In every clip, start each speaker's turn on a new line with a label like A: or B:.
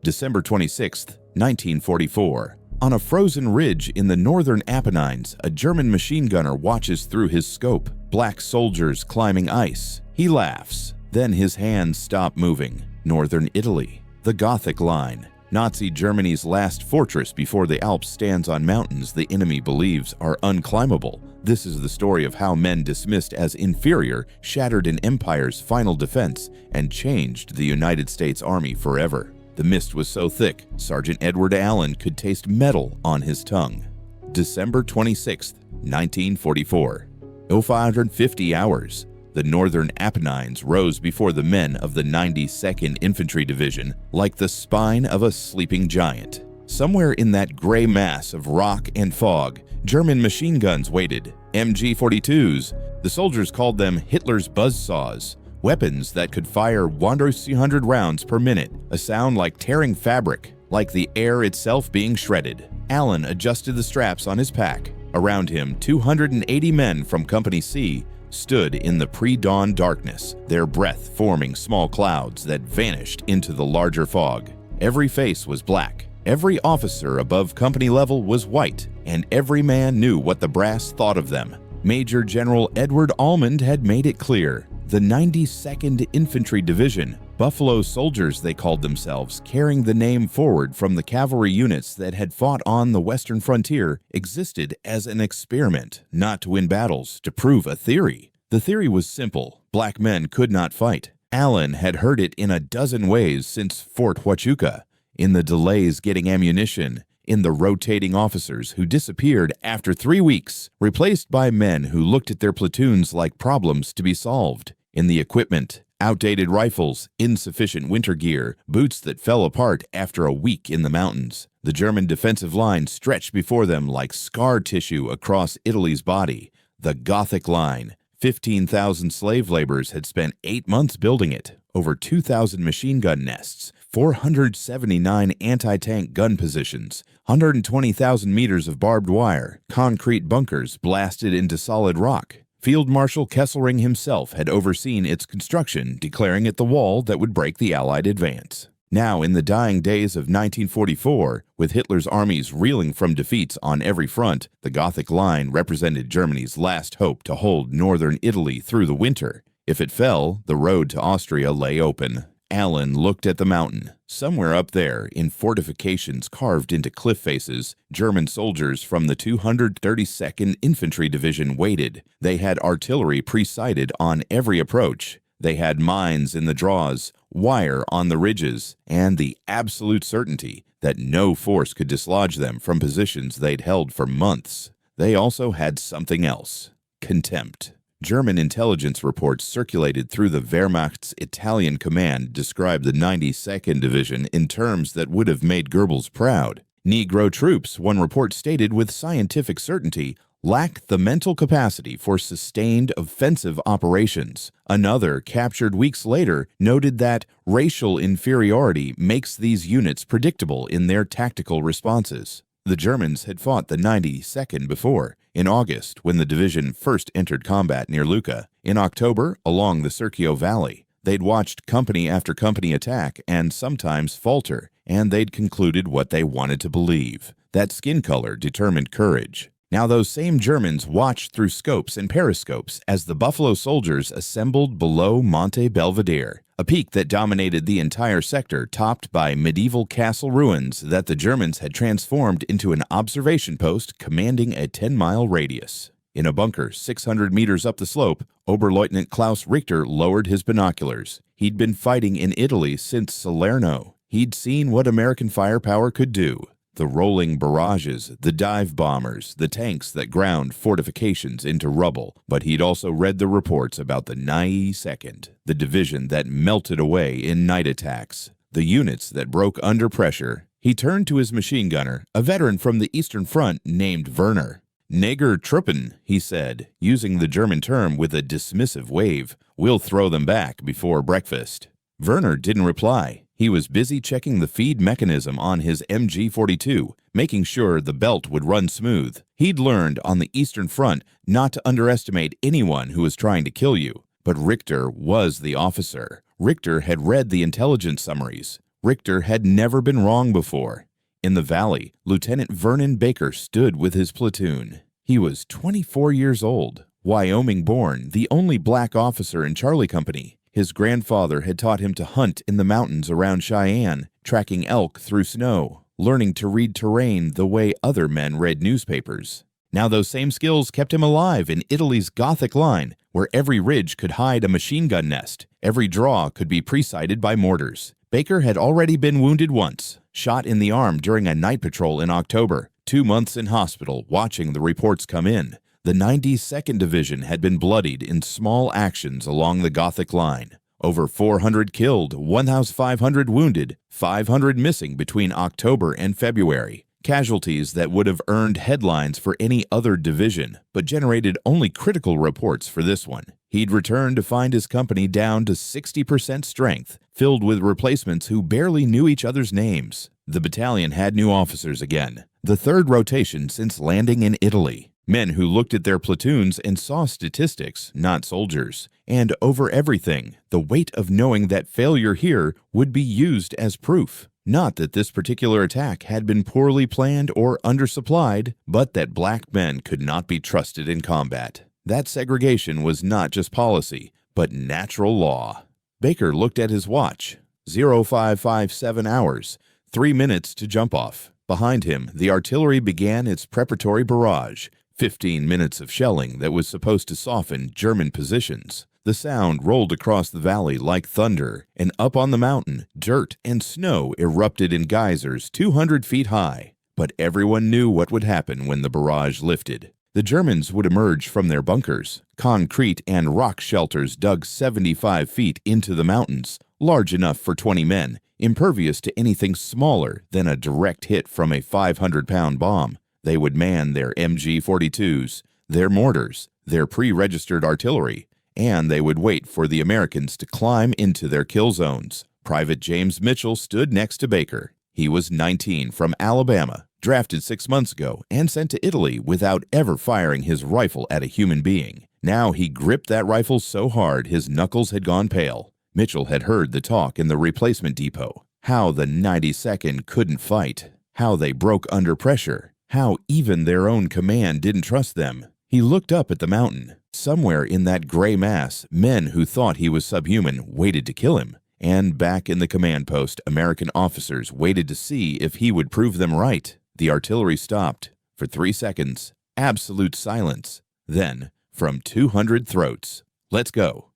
A: December 26, 1944. On a frozen ridge in the northern Apennines, a German machine gunner watches through his scope. Black soldiers climbing ice. He laughs. Then his hands stop moving. Northern Italy. The Gothic Line. Nazi Germany's last fortress before the Alps stands on mountains the enemy believes are unclimbable. This is the story of how men dismissed as inferior shattered an empire's final defense and changed the United States Army forever. The mist was so thick, Sergeant Edward Allen could taste metal on his tongue. December 26, 1944. 550 hours. The northern Apennines rose before the men of the 92nd Infantry Division like the spine of a sleeping giant. Somewhere in that gray mass of rock and fog, German machine guns waited, MG-42s. The soldiers called them Hitler's buzzsaws, weapons that could fire 100 rounds per minute, a sound like tearing fabric, like the air itself being shredded. Allen adjusted the straps on his pack. Around him, 280 men from Company C stood in the pre-dawn darkness, their breath forming small clouds that vanished into the larger fog. Every face was black. Every officer above company level was white, and every man knew what the brass thought of them. Major General Edward Almond had made it clear. The 92nd Infantry Division, Buffalo Soldiers they called themselves, carrying the name forward from the cavalry units that had fought on the western frontier, existed as an experiment, not to win battles, to prove a theory. The theory was simple. Black men could not fight. Allen had heard it in a dozen ways since Fort Huachuca, in the delays getting ammunition, in the rotating officers who disappeared after 3 weeks, replaced by men who looked at their platoons like problems to be solved, in the equipment, outdated rifles, insufficient winter gear, boots that fell apart after a week in the mountains. The German defensive line stretched before them like scar tissue across Italy's body. The Gothic Line. 15,000 slave laborers had spent 8 months building it, over 2,000 machine gun nests, 479 anti-tank gun positions, 120,000 meters of barbed wire, concrete bunkers blasted into solid rock. Field Marshal Kesselring himself had overseen its construction, declaring it the wall that would break the Allied advance. Now, in the dying days of 1944, with Hitler's armies reeling from defeats on every front, the Gothic Line represented Germany's last hope to hold northern Italy through the winter. If it fell, the road to Austria lay open. Allen looked at the mountain. Somewhere up there, in fortifications carved into cliff faces, German soldiers from the 232nd Infantry Division waited. They had artillery pre-sighted on every approach. They had mines in the draws, wire on the ridges, and the absolute certainty that no force could dislodge them from positions they'd held for months. They also had something else: contempt. German intelligence reports circulated through the Wehrmacht's Italian command described the 92nd Division in terms that would have made Goebbels proud. Negro troops, one report stated with scientific certainty, lacked the mental capacity for sustained offensive operations. Another, captured weeks later, noted that racial inferiority makes these units predictable in their tactical responses. The Germans had fought the 92nd before, in August when the division first entered combat near Lucca, in October along the Serchio Valley. They'd watched company after company attack and sometimes falter, and they'd concluded what they wanted to believe, that skin color determined courage. Now those same Germans watched through scopes and periscopes as the Buffalo Soldiers assembled below Monte Belvedere, a peak that dominated the entire sector, topped by medieval castle ruins that the Germans had transformed into an observation post commanding a 10-mile radius. In a bunker 600 meters up the slope, Oberleutnant Klaus Richter lowered his binoculars. He'd been fighting in Italy since Salerno. He'd seen what American firepower could do. The rolling barrages, the dive bombers, the tanks that ground fortifications into rubble. But he'd also read the reports about the 92nd, the division that melted away in night attacks, the units that broke under pressure. He turned to his machine gunner, a veteran from the Eastern Front named Werner. "Neger Truppen," he said, using the German term with a dismissive wave. "We'll throw them back before breakfast." Werner didn't reply. He was busy checking the feed mechanism on his MG-42, making sure the belt would run smooth. He'd learned on the Eastern Front not to underestimate anyone who was trying to kill you. But Richter was the officer. Richter had read the intelligence summaries. Richter had never been wrong before. In the valley, Lieutenant Vernon Baker stood with his platoon. He was 24 years old, Wyoming-born, the only black officer in Charlie Company. His grandfather had taught him to hunt in the mountains around Cheyenne, tracking elk through snow, learning to read terrain the way other men read newspapers. Now those same skills kept him alive in Italy's Gothic Line, where every ridge could hide a machine gun nest, every draw could be pre-sighted by mortars. Baker had already been wounded once, shot in the arm during a night patrol in October, 2 months in hospital watching the reports come in. The 92nd Division had been bloodied in small actions along the Gothic Line. Over 400 killed, 1,500 wounded, 500 missing between October and February. Casualties that would have earned headlines for any other division, but generated only critical reports for this one. He'd returned to find his company down to 60% strength, filled with replacements who barely knew each other's names. The battalion had new officers again, the third rotation since landing in Italy. Men who looked at their platoons and saw statistics, not soldiers. And over everything, the weight of knowing that failure here would be used as proof. Not that this particular attack had been poorly planned or undersupplied, but that black men could not be trusted in combat. That segregation was not just policy, but natural law. Baker looked at his watch. 0557 hours, 3 minutes to jump off. Behind him, the artillery began its preparatory barrage, 15 minutes of shelling that was supposed to soften German positions. The sound rolled across the valley like thunder, and up on the mountain, dirt and snow erupted in geysers 200 feet high. But everyone knew what would happen when the barrage lifted. The Germans would emerge from their bunkers, concrete and rock shelters dug 75 feet into the mountains, large enough for 20 men, impervious to anything smaller than a direct hit from a 500-pound bomb. They would man their MG-42s, their mortars, their pre-registered artillery, and they would wait for the Americans to climb into their kill zones. Private James Mitchell stood next to Baker. He was 19 from Alabama, drafted 6 months ago, and sent to Italy without ever firing his rifle at a human being. Now he gripped that rifle so hard his knuckles had gone pale. Mitchell had heard the talk in the replacement depot. How the 92nd couldn't fight. How they broke under pressure. How even their own command didn't trust them. He looked up at the mountain. Somewhere in that gray mass, men who thought he was subhuman waited to kill him. And back in the command post, American officers waited to see if he would prove them right. The artillery stopped. For 3 seconds, absolute silence. Then, from 200 throats, "Let's go."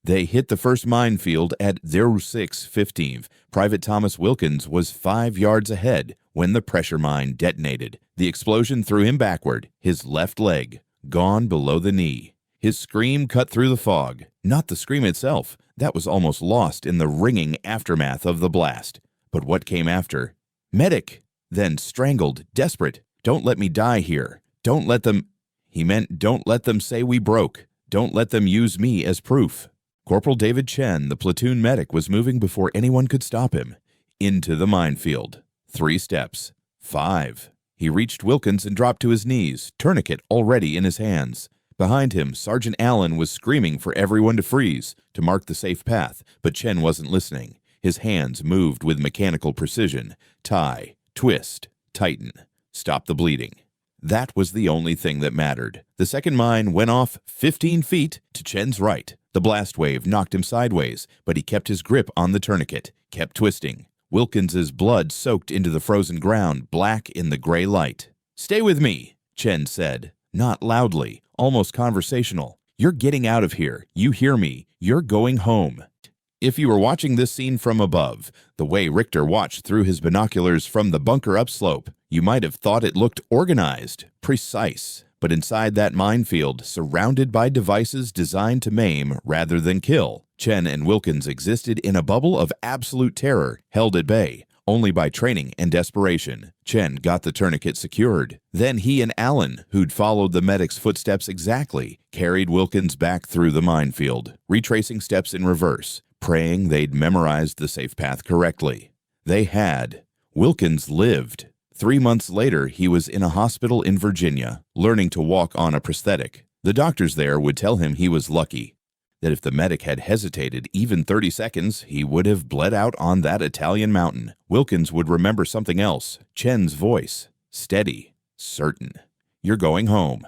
A: They hit the first minefield at 06:15. Private Thomas Wilkins was 5 yards ahead when the pressure mine detonated. The explosion threw him backward, his left leg gone below the knee. His scream cut through the fog. Not the scream itself. That was almost lost in the ringing aftermath of the blast. But what came after? "Medic!" Then strangled, desperate. "Don't let me die here. Don't let them—" He meant don't let them say we broke. Don't let them use me as proof. Corporal David Chen, the platoon medic, was moving before anyone could stop him. Into the minefield. 3 steps. 5. He reached Wilkins and dropped to his knees, tourniquet already in his hands. Behind him, Sergeant Allen was screaming for everyone to freeze, to mark the safe path, but Chen wasn't listening. His hands moved with mechanical precision. Tie, twist, tighten, stop the bleeding. That was the only thing that mattered. The second mine went off 15 feet to Chen's right. The blast wave knocked him sideways, but he kept his grip on the tourniquet, kept twisting. Wilkins's blood soaked into the frozen ground, black in the gray light. "Stay with me," Chen said, not loudly, almost conversational. "You're getting out of here. You hear me. You're going home." If you were watching this scene from above, the way Richter watched through his binoculars from the bunker upslope, you might have thought it looked organized, precise. But inside that minefield, surrounded by devices designed to maim rather than kill, Chen and Wilkins existed in a bubble of absolute terror, held at bay, only by training and desperation. Chen got the tourniquet secured. Then he and Allen, who'd followed the medic's footsteps exactly, carried Wilkins back through the minefield, retracing steps in reverse, praying they'd memorized the safe path correctly. They had. Wilkins lived. 3 months later, he was in a hospital in Virginia, learning to walk on a prosthetic. The doctors there would tell him he was lucky. that if the medic had hesitated even 30 seconds, he would have bled out on that Italian mountain. Wilkins would remember something else, Chen's voice, steady, certain. "You're going home."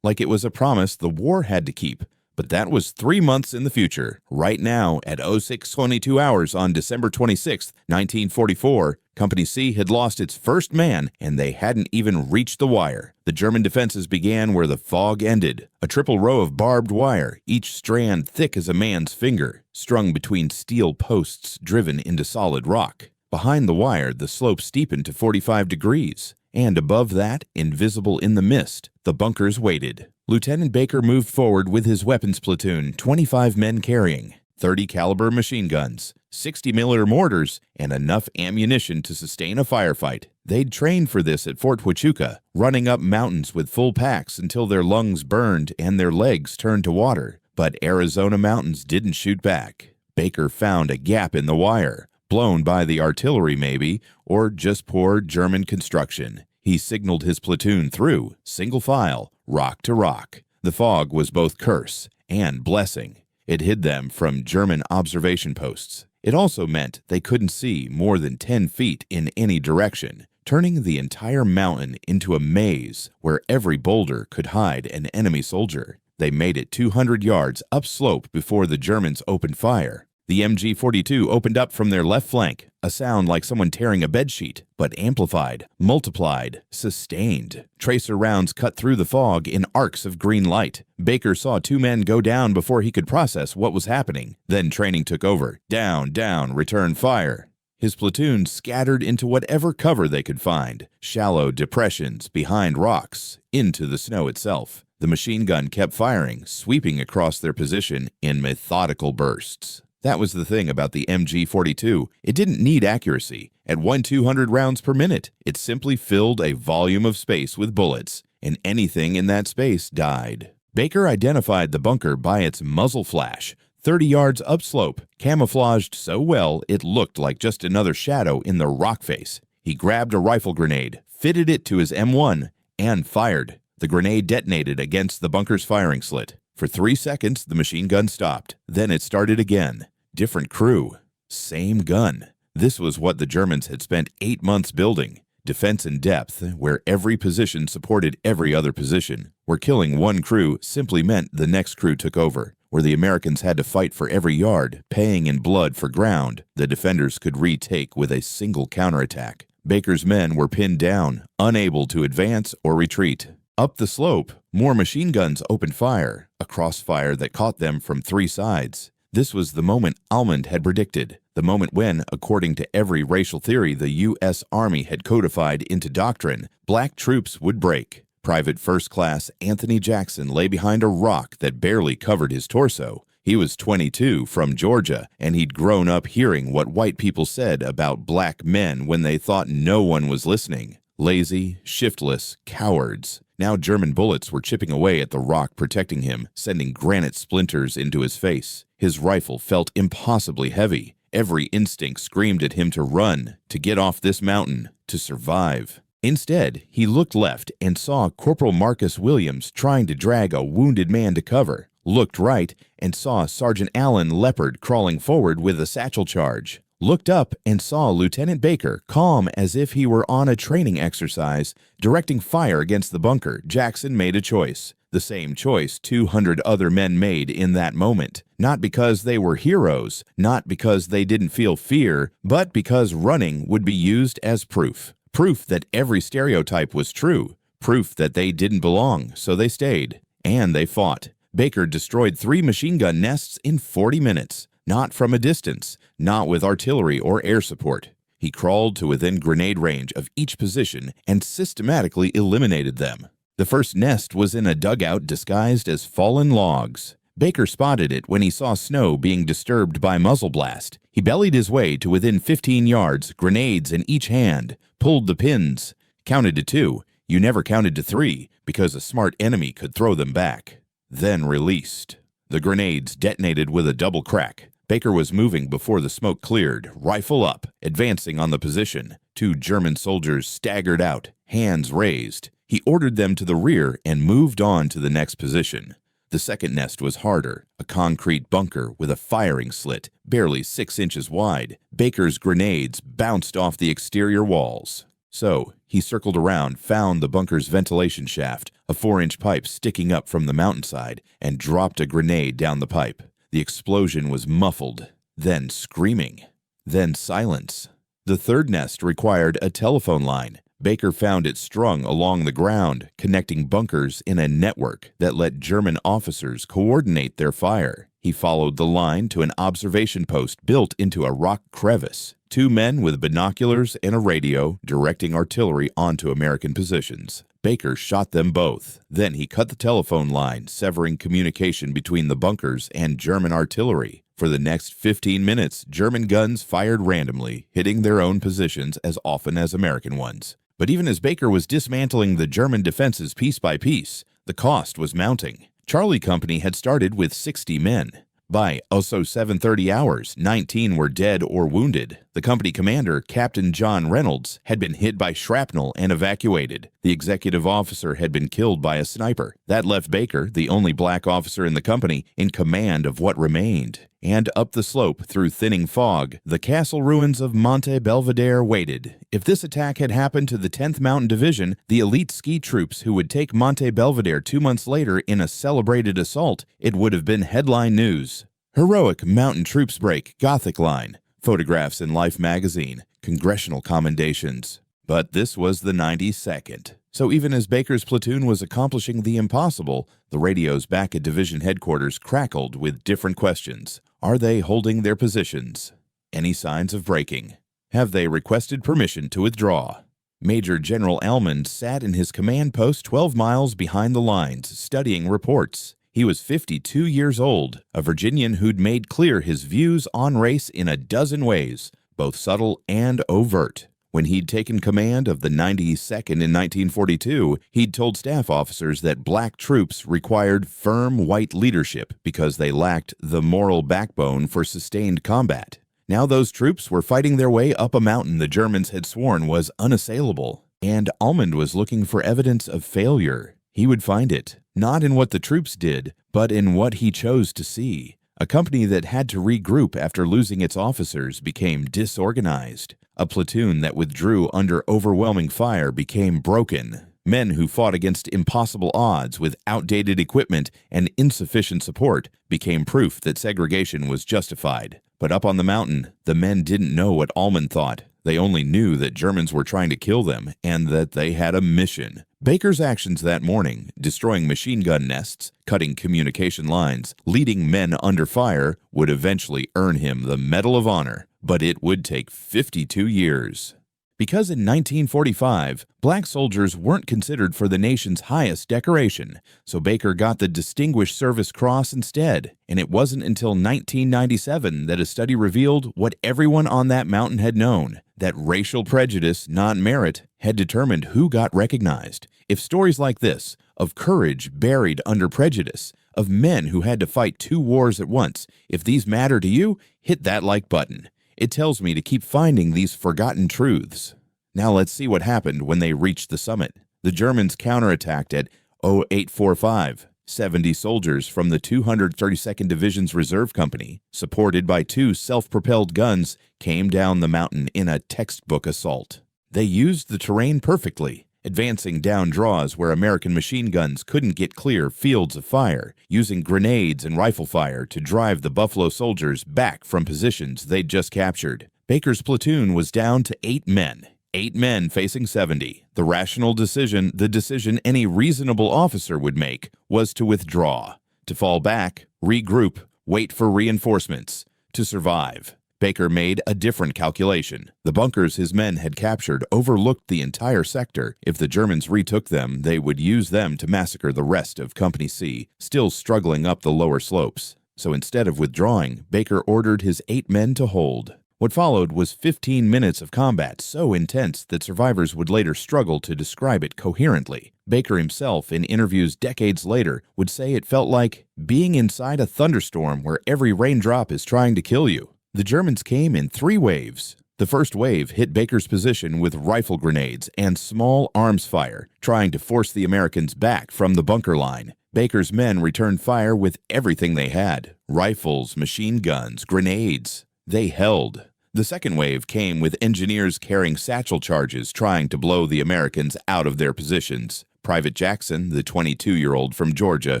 A: Like it was a promise the war had to keep. But that was 3 months in the future. Right now, at 06:22 hours on December 26, 1944, Company C had lost its first man, and they hadn't even reached the wire. The German defenses began where the fog ended, a triple row of barbed wire, each strand thick as a man's finger, strung between steel posts driven into solid rock. Behind the wire, the slope steepened to 45 degrees, and above that, invisible in the mist, the bunkers waited. Lieutenant Baker moved forward with his weapons platoon, 25 men carrying 30 caliber machine guns, 60 mm mortars, and enough ammunition to sustain a firefight. They'd trained for this at Fort Huachuca, running up mountains with full packs until their lungs burned and their legs turned to water. But Arizona mountains didn't shoot back. Baker found a gap in the wire, blown by the artillery maybe, or just poor German construction. He signaled his platoon through, single file, rock to rock. The fog was both curse and blessing. It hid them from German observation posts. It also meant they couldn't see more than 10 feet in any direction, turning the entire mountain into a maze where every boulder could hide an enemy soldier. They made it 200 yards upslope before the Germans opened fire. The MG-42 opened up from their left flank, a sound like someone tearing a bedsheet, but amplified, multiplied, sustained. Tracer rounds cut through the fog in arcs of green light. Baker saw 2 men go down before he could process what was happening. Then training took over. Down, down, return fire. His platoon scattered into whatever cover they could find, shallow depressions, behind rocks, into the snow itself. The machine gun kept firing, sweeping across their position in methodical bursts. That was the thing about the MG-42. It didn't need accuracy. At 1/200 rounds per minute, it simply filled a volume of space with bullets, and anything in that space died. Baker identified the bunker by its muzzle flash, 30 yards upslope, camouflaged so well it looked like just another shadow in the rock face. He grabbed a rifle grenade, fitted it to his M1, and fired. The grenade detonated against the bunker's firing slit. For 3 seconds, the machine gun stopped. Then it started again. Different crew. Same gun. This was what the Germans had spent 8 months building. Defense in depth, where every position supported every other position. Where killing one crew simply meant the next crew took over. Where the Americans had to fight for every yard, paying in blood for ground the defenders could retake with a single counterattack. Baker's men were pinned down, unable to advance or retreat. Up the slope, more machine guns opened fire, a crossfire that caught them from 3 sides. This was the moment Almond had predicted, the moment when, according to every racial theory the U.S. Army had codified into doctrine, black troops would break. Private First Class Anthony Jackson lay behind a rock that barely covered his torso. He was 22, from Georgia, and he'd grown up hearing what white people said about black men when they thought no one was listening. Lazy, shiftless, cowards. Now German bullets were chipping away at the rock protecting him, sending granite splinters into his face. His rifle felt impossibly heavy. Every instinct screamed at him to run, to get off this mountain, to survive. Instead, he looked left and saw Corporal Marcus Williams trying to drag a wounded man to cover. Looked right and saw Sergeant Allen Leopard crawling forward with a satchel charge. Looked up and saw Lieutenant Baker, calm as if he were on a training exercise, directing fire against the bunker. Jackson made a choice. The same choice 200 other men made in that moment. Not because they were heroes, not because they didn't feel fear, but because running would be used as proof. Proof that every stereotype was true. Proof that they didn't belong, so they stayed. And they fought. Baker destroyed 3 machine gun nests in 40 minutes. Not from a distance, not with artillery or air support. He crawled to within grenade range of each position and systematically eliminated them. The first nest was in a dugout disguised as fallen logs. Baker spotted it when he saw snow being disturbed by muzzle blast. He bellied his way to within 15 yards, grenades in each hand, pulled the pins, counted to 2. You never counted to 3 because a smart enemy could throw them back. Then released. The grenades detonated with a double crack. Baker was moving before the smoke cleared, rifle up, advancing on the position. 2 German soldiers staggered out, hands raised. He ordered them to the rear and moved on to the next position. The second nest was harder, a concrete bunker with a firing slit, barely 6 inches wide. Baker's grenades bounced off the exterior walls. So, he circled around, found the bunker's ventilation shaft, a 4-inch pipe sticking up from the mountainside, and dropped a grenade down the pipe. The explosion was muffled, then screaming, then silence. The third nest required a telephone line. Baker found it strung along the ground, connecting bunkers in a network that let German officers coordinate their fire. He followed the line to an observation post built into a rock crevice. 2 men with binoculars and a radio directing artillery onto American positions. Baker shot them both. Then he cut the telephone line, severing communication between the bunkers and German artillery. For the next 15 minutes, German guns fired randomly, hitting their own positions as often as American ones. But even as Baker was dismantling the German defenses piece by piece, the cost was mounting. Charlie Company had started with 60 men. By 07:30 hours, 19 were dead or wounded. The company commander, Captain John Reynolds, had been hit by shrapnel and evacuated. The executive officer had been killed by a sniper. That left Baker, the only black officer in the company, in command of what remained. And up the slope, through thinning fog, the castle ruins of Monte Belvedere waited. If this attack had happened to the 10th Mountain Division, the elite ski troops who would take Monte Belvedere 2 months later in a celebrated assault, it would have been headline news. Heroic mountain troops break Gothic Line. Photographs in Life magazine. Congressional commendations. But this was the 92nd. So even as Baker's platoon was accomplishing the impossible, the radios back at division headquarters crackled with different questions. Are they holding their positions? Any signs of breaking? Have they requested permission to withdraw? Major General Almond sat in his command post 12 miles behind the lines, studying reports. He was 52 years old, a Virginian who'd made clear his views on race in a dozen ways, both subtle and overt. When he'd taken command of the 92nd in 1942, he'd told staff officers that black troops required firm white leadership because they lacked the moral backbone for sustained combat. Now those troops were fighting their way up a mountain the Germans had sworn was unassailable, and Almond was looking for evidence of failure. He would find it, not in what the troops did, but in what he chose to see. A company that had to regroup after losing its officers became disorganized. A platoon that withdrew under overwhelming fire became broken. Men who fought against impossible odds with outdated equipment and insufficient support became proof that segregation was justified. But up on the mountain, the men didn't know what Almond thought. They only knew that Germans were trying to kill them and that they had a mission. Baker's actions that morning, destroying machine gun nests, cutting communication lines, leading men under fire, would eventually earn him the Medal of Honor. But it would take 52 years. Because in 1945, black soldiers weren't considered for the nation's highest decoration, so Baker got the Distinguished Service Cross instead, and it wasn't until 1997 that a study revealed what everyone on that mountain had known, that racial prejudice, not merit, had determined who got recognized. If stories like this, of courage buried under prejudice, of men who had to fight 2 wars at once, if these matter to you, hit that like button. It tells me to keep finding these forgotten truths. Now let's see what happened when they reached the summit. The Germans counterattacked at 0845. 70 soldiers from the 232nd Division's Reserve Company, supported by 2 self-propelled guns, came down the mountain in a textbook assault. They used the terrain perfectly, advancing down draws where American machine guns couldn't get clear fields of fire, using grenades and rifle fire to drive the Buffalo soldiers back from positions they'd just captured. Baker's platoon was down to 8 men. 8 men facing 70. The rational decision, the decision any reasonable officer would make, was to withdraw, to fall back, regroup, wait for reinforcements, to survive. Baker made a different calculation. The bunkers his men had captured overlooked the entire sector. If the Germans retook them, they would use them to massacre the rest of Company C, still struggling up the lower slopes. So instead of withdrawing, Baker ordered his 8 men to hold. What followed was 15 minutes of combat so intense that survivors would later struggle to describe it coherently. Baker himself, in interviews decades later, would say it felt like being inside a thunderstorm where every raindrop is trying to kill you. The Germans came in 3 waves. The first wave hit Baker's position with rifle grenades and small arms fire, trying to force the Americans back from the bunker line. Baker's men returned fire with everything they had: rifles, machine guns, grenades. They held. The second wave came with engineers carrying satchel charges trying to blow the Americans out of their positions. Private Jackson, the 22-year-old from Georgia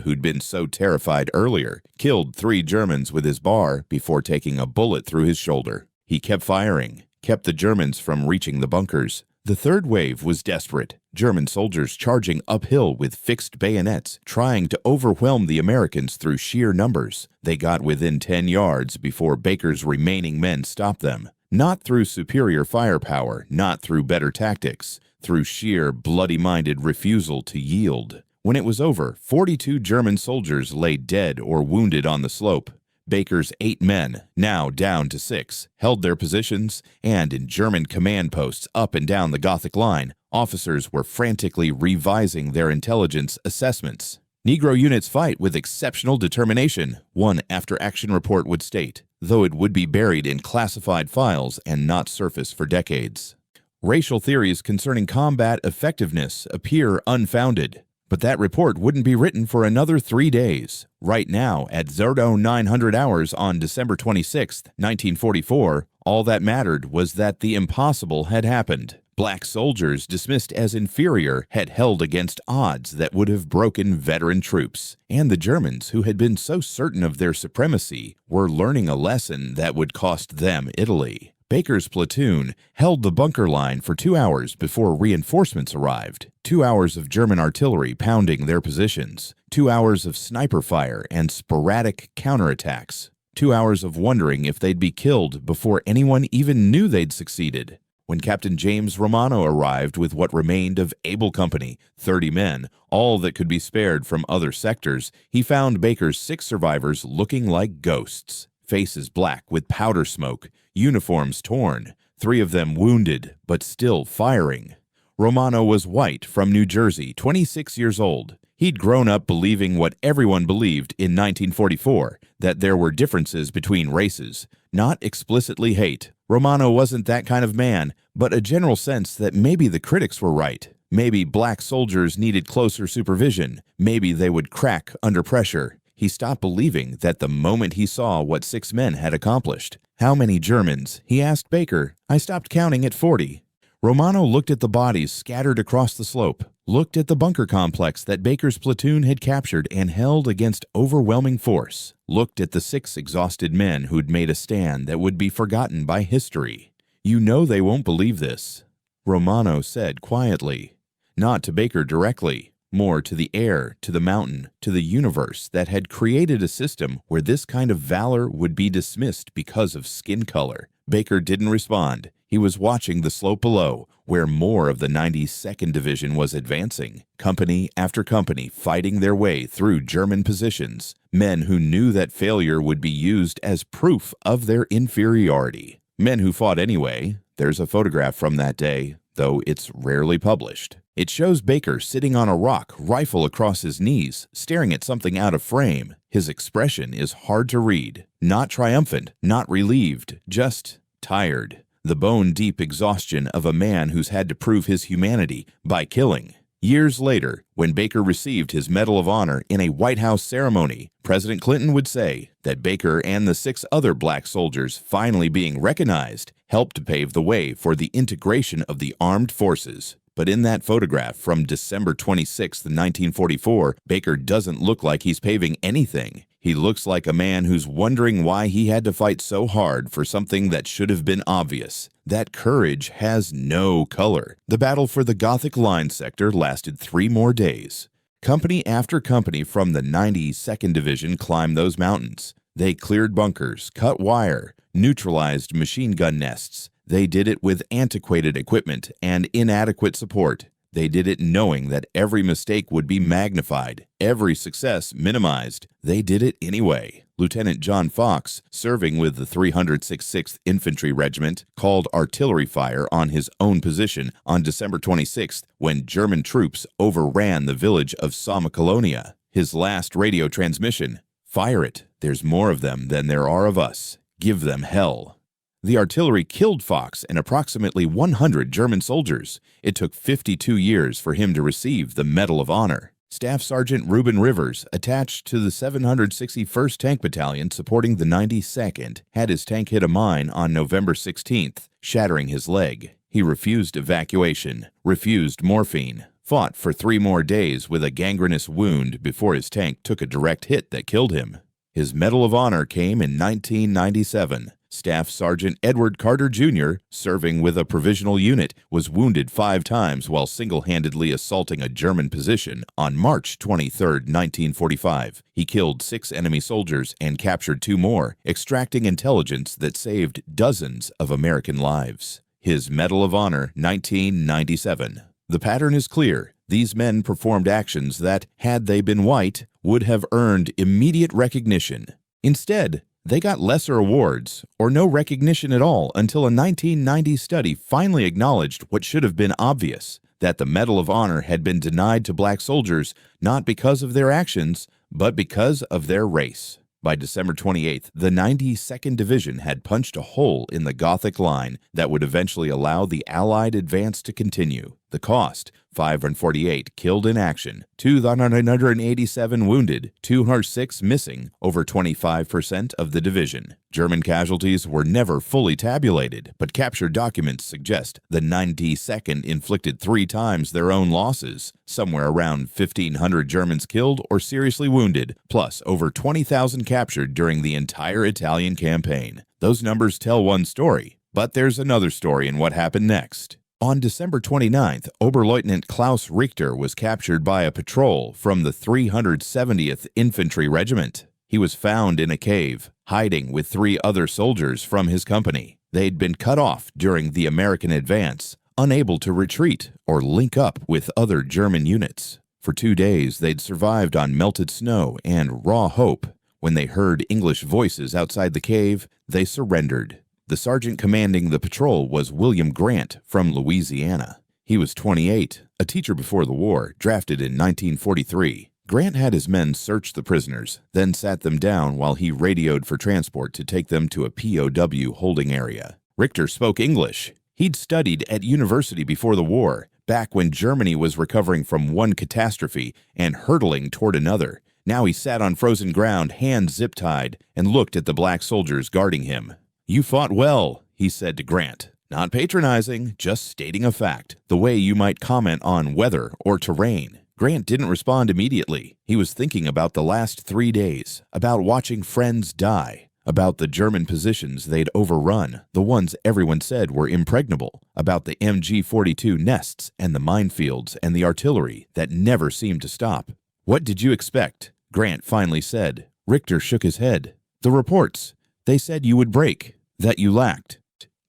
A: who'd been so terrified earlier, killed 3 Germans with his bar before taking a bullet through his shoulder. He kept firing, kept the Germans from reaching the bunkers. The third wave was desperate. German soldiers charging uphill with fixed bayonets, trying to overwhelm the Americans through sheer numbers. They got within 10 yards before Baker's remaining men stopped them. Not through superior firepower, not through better tactics, through sheer, bloody-minded refusal to yield. When it was over, 42 German soldiers lay dead or wounded on the slope. Baker's 8 men, now down to 6, held their positions, and in German command posts up and down the Gothic Line, officers were frantically revising their intelligence assessments. Negro units fight with exceptional determination, one after-action report would state, though it would be buried in classified files and not surface for decades. Racial theories concerning combat effectiveness appear unfounded. But that report wouldn't be written for another 3 days. Right now, at 0900 hours on December 26, 1944, all that mattered was that the impossible had happened. Black soldiers dismissed as inferior had held against odds that would have broken veteran troops. And the Germans, who had been so certain of their supremacy, were learning a lesson that would cost them Italy. Baker's platoon held the bunker line for 2 hours before reinforcements arrived. 2 hours of German artillery pounding their positions. 2 hours of sniper fire and sporadic counterattacks. 2 hours of wondering if they'd be killed before anyone even knew they'd succeeded. When Captain James Romano arrived with what remained of Able Company, 30 men, all that could be spared from other sectors, he found Baker's 6 survivors looking like ghosts. Faces black with powder smoke, uniforms torn, 3 of them wounded but still firing. Romano was white from New Jersey, 26 years old. He'd grown up believing what everyone believed in 1944, that there were differences between races, not explicitly hate. Romano wasn't that kind of man, but a general sense that maybe the critics were right. Maybe black soldiers needed closer supervision. Maybe they would crack under pressure. He stopped believing that the moment he saw what 6 men had accomplished. How many Germans? He asked Baker. I stopped counting at 40. Romano looked at the bodies scattered across the slope, looked at the bunker complex that Baker's platoon had captured and held against overwhelming force, looked at the 6 exhausted men who'd made a stand that would be forgotten by history. You know they won't believe this, Romano said quietly. Not to Baker directly. More to the air, to the mountain, to the universe that had created a system where this kind of valor would be dismissed because of skin color. Baker didn't respond. He was watching the slope below, where more of the 92nd Division was advancing, company after company fighting their way through German positions, men who knew that failure would be used as proof of their inferiority. Men who fought anyway. There's a photograph from that day, though it's rarely published. It shows Baker sitting on a rock, rifle across his knees, staring at something out of frame. His expression is hard to read. Not triumphant, not relieved, just tired. The bone-deep exhaustion of a man who's had to prove his humanity by killing. Years later, when Baker received his Medal of Honor in a White House ceremony, President Clinton would say that Baker and the 6 other black soldiers finally being recognized helped to pave the way for the integration of the armed forces. But in that photograph from December 26, 1944, Baker doesn't look like he's paving anything. He looks like a man who's wondering why he had to fight so hard for something that should have been obvious. That courage has no color. The battle for the Gothic Line sector lasted 3 more days. Company after company from the 92nd Division climbed those mountains. They cleared bunkers, cut wire, neutralized machine gun nests. They did it with antiquated equipment and inadequate support. They did it knowing that every mistake would be magnified, every success minimized. They did it anyway. Lieutenant John Fox, serving with the 366th Infantry Regiment, called artillery fire on his own position on December 26th when German troops overran the village of Somacolonia. His last radio transmission, "Fire it. There's more of them than there are of us. Give them hell." The artillery killed Fox and approximately 100 German soldiers. It took 52 years for him to receive the Medal of Honor. Staff Sergeant Reuben Rivers, attached to the 761st Tank Battalion supporting the 92nd, had his tank hit a mine on November 16th, shattering his leg. He refused evacuation, refused morphine, fought for 3 more days with a gangrenous wound before his tank took a direct hit that killed him. His Medal of Honor came in 1997. Staff Sergeant Edward Carter Jr., serving with a provisional unit, was wounded 5 times while single-handedly assaulting a German position on March 23, 1945. He killed 6 enemy soldiers and captured 2 more, extracting intelligence that saved dozens of American lives. His Medal of Honor, 1997. The pattern is clear. These men performed actions that, had they been white, would have earned immediate recognition. Instead, they got lesser awards, or no recognition at all, until a 1990 study finally acknowledged what should have been obvious, that the Medal of Honor had been denied to black soldiers not because of their actions, but because of their race. By December 28th, the 92nd Division had punched a hole in the Gothic Line that would eventually allow the Allied advance to continue. The cost, 548 killed in action, 287 wounded, 206 missing, over 25% of the division. German casualties were never fully tabulated, but captured documents suggest the 92nd inflicted 3 times their own losses, somewhere around 1,500 Germans killed or seriously wounded, plus over 20,000 captured during the entire Italian campaign. Those numbers tell one story, but there's another story in what happened next. On December 29th, Oberleutnant Klaus Richter was captured by a patrol from the 370th Infantry Regiment. He was found in a cave, hiding with 3 other soldiers from his company. They'd been cut off during the American advance, unable to retreat or link up with other German units. For 2 days, they'd survived on melted snow and raw hope. When they heard English voices outside the cave, they surrendered. The sergeant commanding the patrol was William Grant from Louisiana. He was 28, a teacher before the war, drafted in 1943. Grant had his men search the prisoners, then sat them down while he radioed for transport to take them to a POW holding area. Richter spoke English. He'd studied at university before the war, back when Germany was recovering from one catastrophe and hurtling toward another. Now he sat on frozen ground, hands zip-tied, and looked at the black soldiers guarding him. "You fought well," he said to Grant. Not patronizing, just stating a fact, the way you might comment on weather or terrain. Grant didn't respond immediately. He was thinking about the last 3 days, about watching friends die, about the German positions they'd overrun, the ones everyone said were impregnable, about the MG-42 nests and the minefields and the artillery that never seemed to stop. "What did you expect?" Grant finally said. Richter shook his head. "The reports. They said you would break, that you lacked."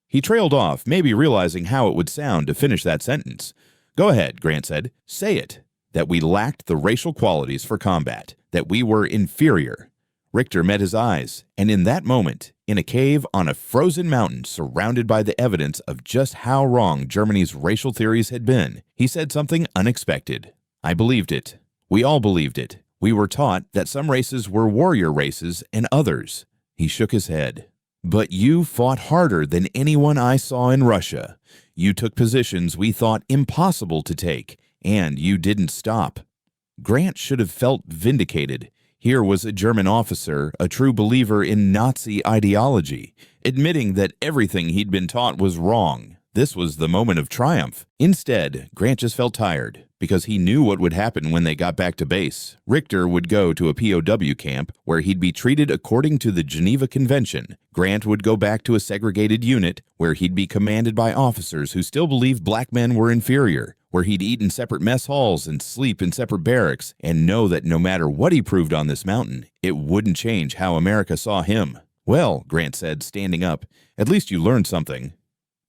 A: He trailed off, maybe realizing how it would sound to finish that sentence. "Go ahead," Grant said. "Say it. That we lacked the racial qualities for combat, that we were inferior." Richter met his eyes, and in that moment, in a cave on a frozen mountain surrounded by the evidence of just how wrong Germany's racial theories had been, he said something unexpected. "I believed it. We all believed it. We were taught that some races were warrior races and others." He shook his head. "But you fought harder than anyone I saw in Russia. You took positions we thought impossible to take, and you didn't stop." Grant should have felt vindicated. Here was a German officer, a true believer in Nazi ideology, admitting that everything he'd been taught was wrong. This was the moment of triumph. Instead, Grant just felt tired, because he knew what would happen when they got back to base. Richter would go to a POW camp where he'd be treated according to the Geneva Convention. Grant would go back to a segregated unit where he'd be commanded by officers who still believed black men were inferior, where he'd eat in separate mess halls and sleep in separate barracks, and know that no matter what he proved on this mountain, it wouldn't change how America saw him. "Well," Grant said, standing up, "at least you learned something."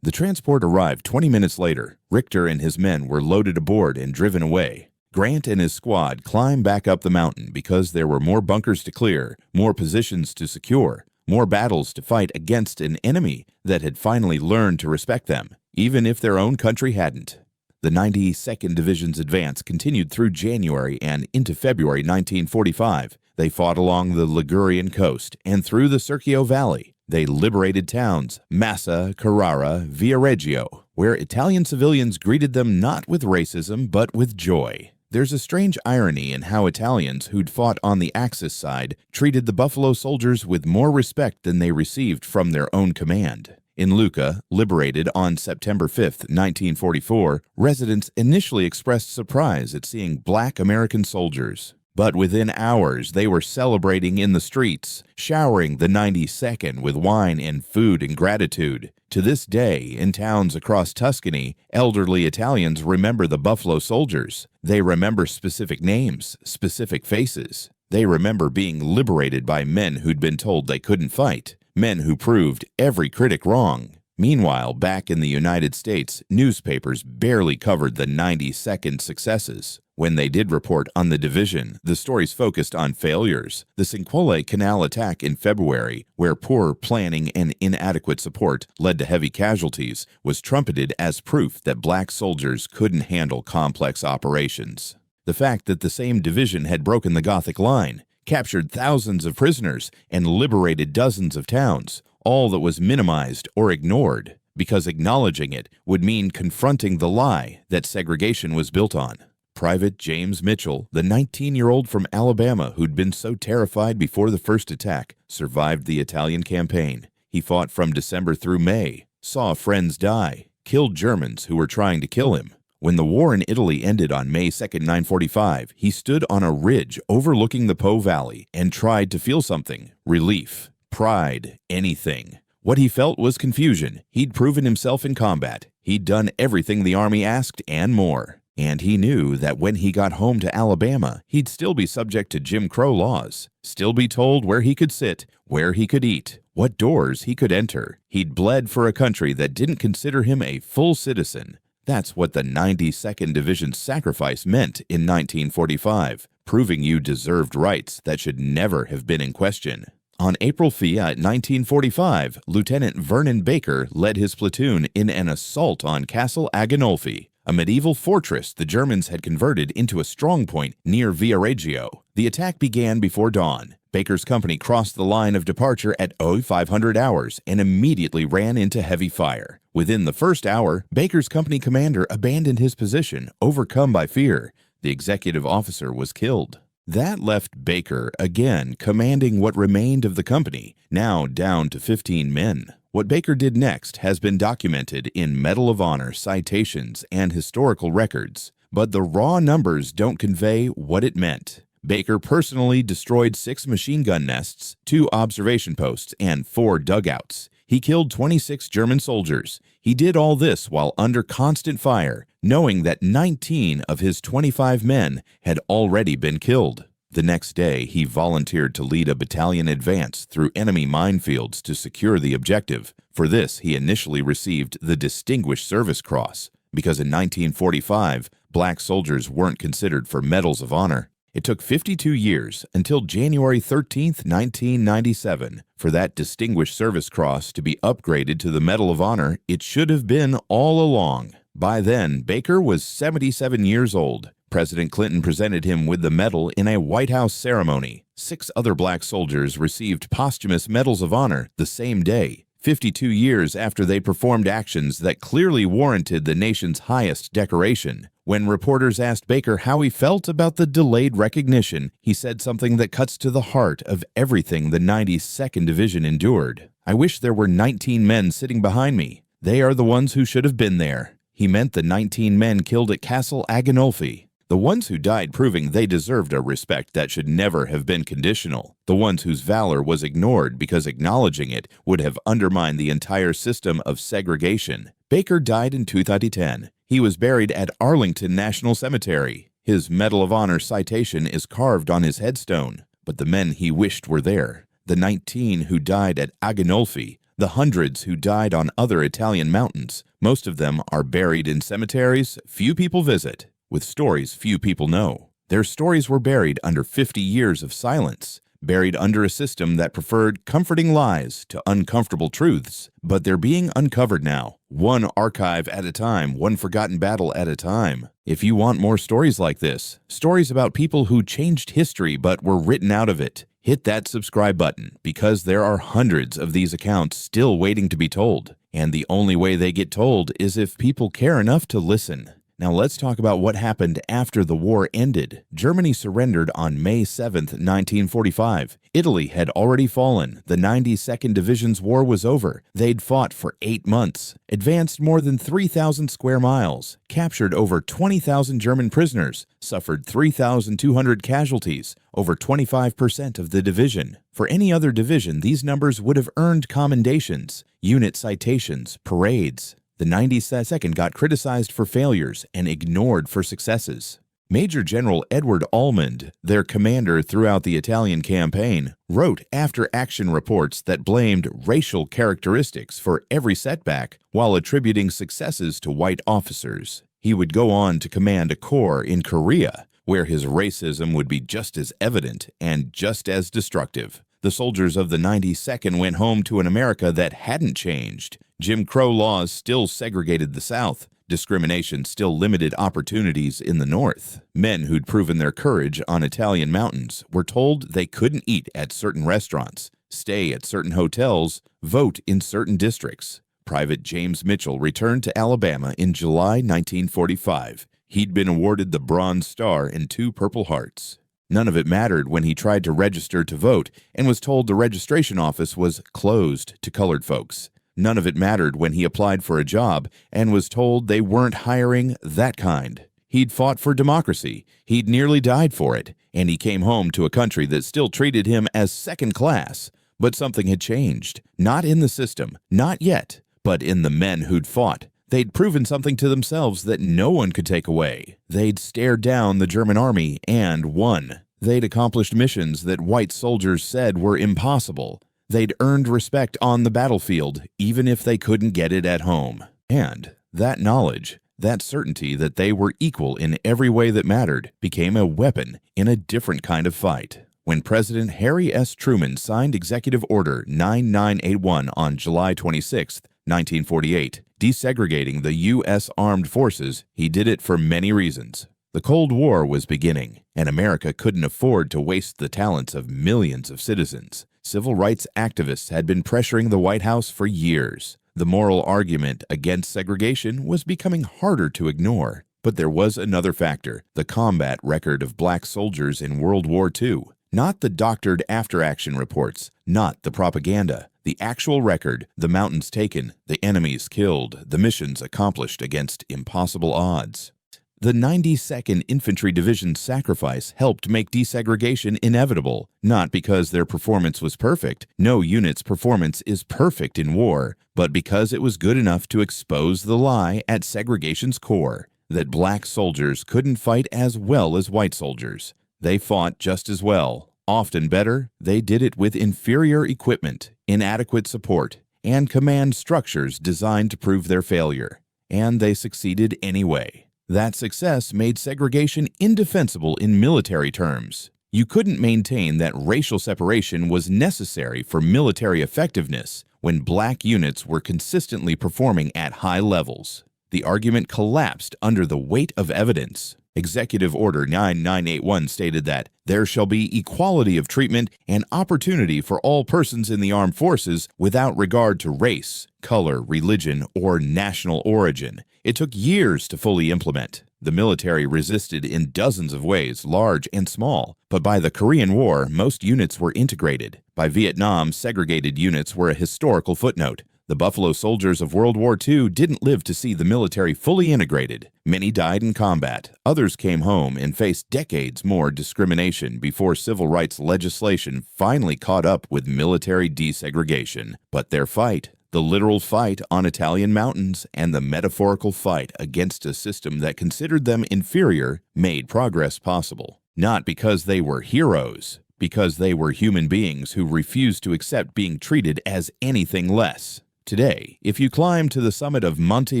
A: The transport arrived 20 minutes later. Richter and his men were loaded aboard and driven away. Grant and his squad climbed back up the mountain because there were more bunkers to clear, more positions to secure, more battles to fight against an enemy that had finally learned to respect them, even if their own country hadn't. The 92nd Division's advance continued through January and into February 1945. They fought along the Ligurian coast and through the Serchio Valley. They liberated towns, Massa, Carrara, Viareggio, where Italian civilians greeted them not with racism but with joy. There's a strange irony in how Italians who'd fought on the Axis side treated the Buffalo Soldiers with more respect than they received from their own command. In Lucca, liberated on September 5, 1944, residents initially expressed surprise at seeing black American soldiers. But within hours, they were celebrating in the streets, showering the 92nd with wine and food and gratitude. To this day, in towns across Tuscany, elderly Italians remember the Buffalo Soldiers. They remember specific names, specific faces. They remember being liberated by men who'd been told they couldn't fight, men who proved every critic wrong. Meanwhile, back in the United States, newspapers barely covered the 92nd successes. When they did report on the division, the stories focused on failures. The Cinqueale Canal attack in February, where poor planning and inadequate support led to heavy casualties, was trumpeted as proof that black soldiers couldn't handle complex operations. The fact that the same division had broken the Gothic Line, captured thousands of prisoners, and liberated dozens of towns, all that was minimized or ignored, because acknowledging it would mean confronting the lie that segregation was built on. Private James Mitchell, the 19-year-old from Alabama who'd been so terrified before the first attack, survived the Italian campaign. He fought from December through May, saw friends die, killed Germans who were trying to kill him. When the war in Italy ended on May 2, 1945, he stood on a ridge overlooking the Po Valley and tried to feel something: relief, pride, anything. What he felt was confusion. He'd proven himself in combat. He'd done everything the Army asked and more. And he knew that when he got home to Alabama, he'd still be subject to Jim Crow laws, still be told where he could sit, where he could eat, what doors he could enter. He'd bled for a country that didn't consider him a full citizen. That's what the 92nd Division's sacrifice meant in 1945, proving you deserved rights that should never have been in question. On April Fiat 1945, Lieutenant Vernon Baker led his platoon in an assault on Castle Agonolfi, a medieval fortress the Germans had converted into a strongpoint near Viareggio. The attack began before dawn. Baker's company crossed the line of departure at 0500 hours and immediately ran into heavy fire. Within the first hour, Baker's company commander abandoned his position, overcome by fear. The executive officer was killed. That left Baker again commanding what remained of the company, now down to 15 men. What Baker did next has been documented in Medal of Honor citations and historical records, but the raw numbers don't convey what it meant. Baker personally destroyed 6 machine gun nests, 2 observation posts, and 4 dugouts. He killed 26 German soldiers. He did all this while under constant fire, knowing that 19 of his 25 men had already been killed. The next day, he volunteered to lead a battalion advance through enemy minefields to secure the objective. For this, he initially received the Distinguished Service Cross, because in 1945, black soldiers weren't considered for medals of honor. It took 52 years until January 13, 1997, for that Distinguished Service Cross to be upgraded to the Medal of Honor it should have been all along. By then, Baker was 77 years old. President Clinton presented him with the medal in a White House ceremony. 6 other black soldiers received posthumous Medals of Honor the same day, 52 years after they performed actions that clearly warranted the nation's highest decoration. When reporters asked Baker how he felt about the delayed recognition, he said something that cuts to the heart of everything the 92nd Division endured. "I wish there were 19 men sitting behind me. They are the ones who should have been there." He meant the 19 men killed at Castle Agonolfi. The ones who died proving they deserved a respect that should never have been conditional. The ones whose valor was ignored because acknowledging it would have undermined the entire system of segregation. Baker died in 2010. He was buried at Arlington National Cemetery. His Medal of Honor citation is carved on his headstone. But the men he wished were there, the 19 who died at Agonolfi, the hundreds who died on other Italian mountains, most of them are buried in cemeteries few people visit, with stories few people know. Their stories were buried under 50 years of silence, buried under a system that preferred comforting lies to uncomfortable truths. But they're being uncovered now, one archive at a time, one forgotten battle at a time. If you want more stories like this, stories about people who changed history but were written out of it, hit that subscribe button, because there are hundreds of these accounts still waiting to be told. And the only way they get told is if people care enough to listen. Now let's talk about what happened after the war ended. Germany surrendered on May 7, 1945. Italy had already fallen. The 92nd Division's war was over. They'd fought for 8 months, advanced more than 3,000 square miles, captured over 20,000 German prisoners, suffered 3,200 casualties, over 25% of the division. For any other division, these numbers would have earned commendations, unit citations, parades. The 92nd got criticized for failures and ignored for successes. Major General Edward Almond, their commander throughout the Italian campaign, wrote after-action reports that blamed racial characteristics for every setback while attributing successes to white officers. He would go on to command a corps in Korea, where his racism would be just as evident and just as destructive. The soldiers of the 92nd went home to an America that hadn't changed. Jim Crow laws still segregated the South. Discrimination still limited opportunities in the North. Men who'd proven their courage on Italian mountains were told they couldn't eat at certain restaurants, stay at certain hotels, vote in certain districts. Private James Mitchell returned to Alabama in July 1945. He'd been awarded the Bronze Star and 2 Purple Hearts. None of it mattered when he tried to register to vote and was told the registration office was closed to colored folks. None of it mattered when he applied for a job and was told they weren't hiring that kind. He'd fought for democracy, he'd nearly died for it, and he came home to a country that still treated him as second class. But something had changed. Not in the system, not yet, but in the men who'd fought. They'd proven something to themselves that no one could take away. They'd stared down the German army and won. They'd accomplished missions that white soldiers said were impossible. They'd earned respect on the battlefield, even if they couldn't get it at home. And that knowledge, that certainty that they were equal in every way that mattered, became a weapon in a different kind of fight. When President Harry S. Truman signed Executive Order 9981 on July 26, 1948, desegregating the U.S. Armed Forces, he did it for many reasons. The Cold War was beginning, and America couldn't afford to waste the talents of millions of citizens. Civil rights activists had been pressuring the White House for years. The moral argument against segregation was becoming harder to ignore. But there was another factor, the combat record of black soldiers in World War II. Not the doctored after-action reports, not the propaganda. The actual record, the mountains taken, the enemies killed, the missions accomplished against impossible odds. The 92nd Infantry Division's sacrifice helped make desegregation inevitable, not because their performance was perfect. No unit's performance is perfect in war, but because it was good enough to expose the lie at segregation's core, that black soldiers couldn't fight as well as white soldiers. They fought just as well, often better. They did it with inferior equipment, inadequate support, and command structures designed to prove their failure. And they succeeded anyway. That success made segregation indefensible in military terms. You couldn't maintain that racial separation was necessary for military effectiveness when black units were consistently performing at high levels. The argument collapsed under the weight of evidence. Executive Order 9981 stated that there shall be equality of treatment and opportunity for all persons in the armed forces without regard to race, color, religion, or national origin. It took years to fully implement. The military resisted in dozens of ways, large and small, but by the Korean War, most units were integrated. By Vietnam, segregated units were a historical footnote. The Buffalo Soldiers of World War II didn't live to see the military fully integrated. Many died in combat. Others came home and faced decades more discrimination before civil rights legislation finally caught up with military desegregation. But their fight, the literal fight on Italian mountains and the metaphorical fight against a system that considered them inferior, made progress possible. Not because they were heroes, because they were human beings who refused to accept being treated as anything less. Today, if you climb to the summit of Monte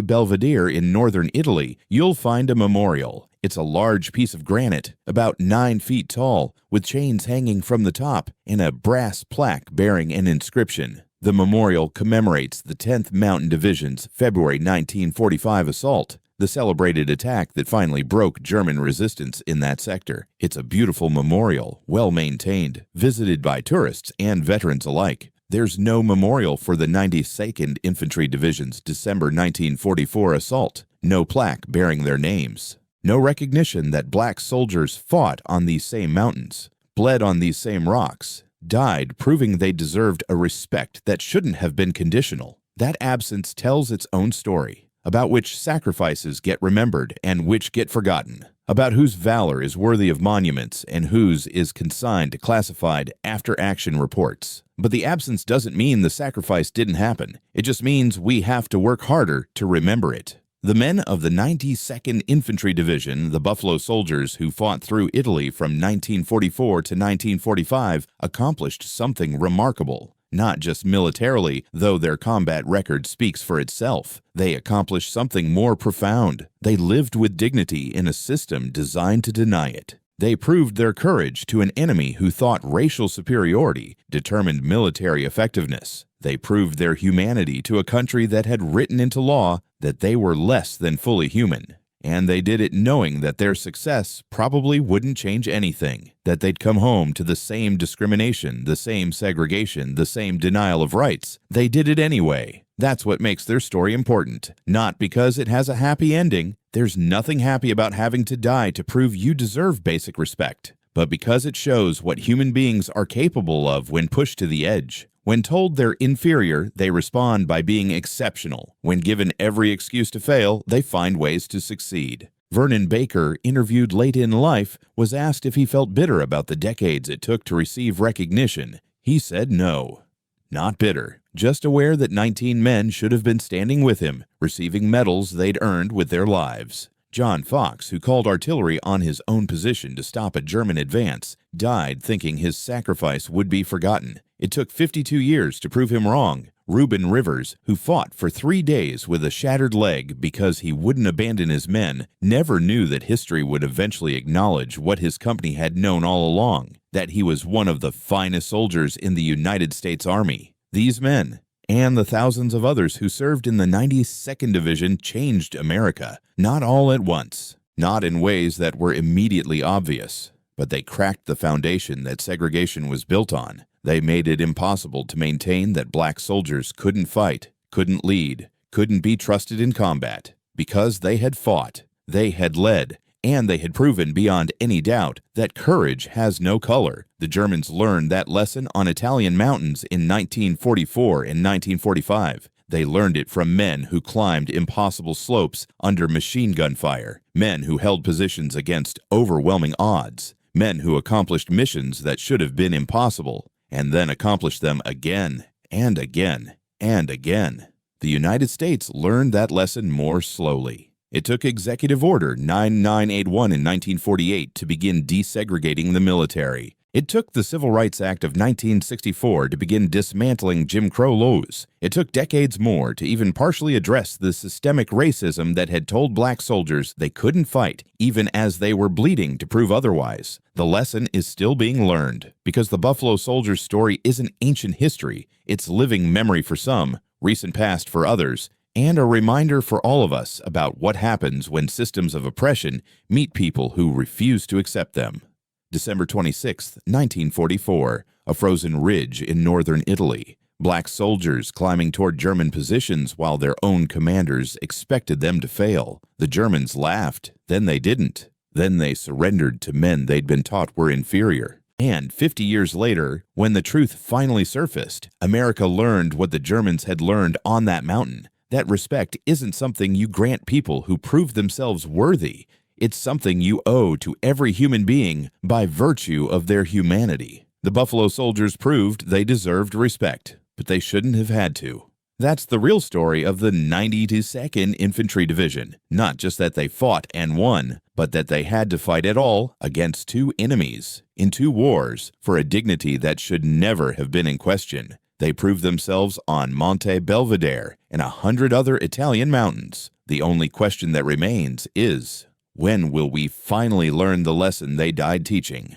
A: Belvedere in northern Italy, you'll find a memorial. It's a large piece of granite, about 9 feet tall, with chains hanging from the top and a brass plaque bearing an inscription. The memorial commemorates the 10th Mountain Division's February 1945 assault, the celebrated attack that finally broke German resistance in that sector. It's a beautiful memorial, well-maintained, visited by tourists and veterans alike. There's no memorial for the 92nd Infantry Division's December 1944 assault. no plaque bearing their names, no recognition that black soldiers fought on these same mountains, bled on these same rocks, died proving they deserved a respect that shouldn't have been conditional. That absence tells its own story, about which sacrifices get remembered and which get forgotten, about whose valor is worthy of monuments and whose is consigned to classified after-action reports. But the absence doesn't mean the sacrifice didn't happen. It just means we have to work harder to remember it. The men of the 92nd Infantry Division, the Buffalo Soldiers who fought through Italy from 1944 to 1945, accomplished something remarkable. Not just militarily, though their combat record speaks for itself. They accomplished something more profound. They lived with dignity in a system designed to deny it. They proved their courage to an enemy who thought racial superiority determined military effectiveness. They proved their humanity to a country that had written into law that they were less than fully human. And they did it knowing that their success probably wouldn't change anything, that they'd come home to the same discrimination, the same segregation, the same denial of rights. They did it anyway. That's what makes their story important, not because it has a happy ending. There's nothing happy about having to die to prove you deserve basic respect, but because it shows what human beings are capable of when pushed to the edge. When told they're inferior, they respond by being exceptional. When given every excuse to fail, they find ways to succeed. Vernon Baker, interviewed late in life, was asked if he felt bitter about the decades it took to receive recognition. He said no. Not bitter, just aware that 19 men should have been standing with him, receiving medals they'd earned with their lives. John Fox, who called artillery on his own position to stop a German advance, died thinking his sacrifice would be forgotten. It took 52 years to prove him wrong. Reuben Rivers, who fought for 3 days with a shattered leg because he wouldn't abandon his men, never knew that history would eventually acknowledge what his company had known all along, that he was one of the finest soldiers in the United States Army. These men, and the thousands of others who served in the 92nd Division, changed America, not all at once, not in ways that were immediately obvious, but they cracked the foundation that segregation was built on. They made it impossible to maintain that black soldiers couldn't fight, couldn't lead, couldn't be trusted in combat, because they had fought, they had led, and they had proven beyond any doubt that courage has no color. The Germans learned that lesson on Italian mountains in 1944 and 1945. They learned it from men who climbed impossible slopes under machine gun fire, men who held positions against overwhelming odds, men who accomplished missions that should have been impossible, and then accomplished them again and again and again. The United States learned that lesson more slowly. It took Executive Order 9981 in 1948 to begin desegregating the military. It took the Civil Rights Act of 1964 to begin dismantling Jim Crow laws. It took decades more to even partially address the systemic racism that had told black soldiers they couldn't fight, even as they were bleeding to prove otherwise. The lesson is still being learned, because the Buffalo Soldiers' story isn't ancient history. It's living memory for some, recent past for others, and a reminder for all of us about what happens when systems of oppression meet people who refuse to accept them. December 26, 1944, a frozen ridge in northern Italy. Black soldiers climbing toward German positions while their own commanders expected them to fail. The Germans laughed, then they didn't. Then they surrendered to men they'd been taught were inferior. And 50 years later, when the truth finally surfaced, America learned what the Germans had learned on that mountain. That respect isn't something you grant people who prove themselves worthy. It's something you owe to every human being by virtue of their humanity. The Buffalo Soldiers proved they deserved respect, but they shouldn't have had to. That's the real story of the 92nd Infantry Division. Not just that they fought and won, but that they had to fight at all against 2 enemies, in 2 wars, for a dignity that should never have been in question. They proved themselves on Monte Belvedere and 100 other Italian mountains. The only question that remains is, when will we finally learn the lesson they died teaching?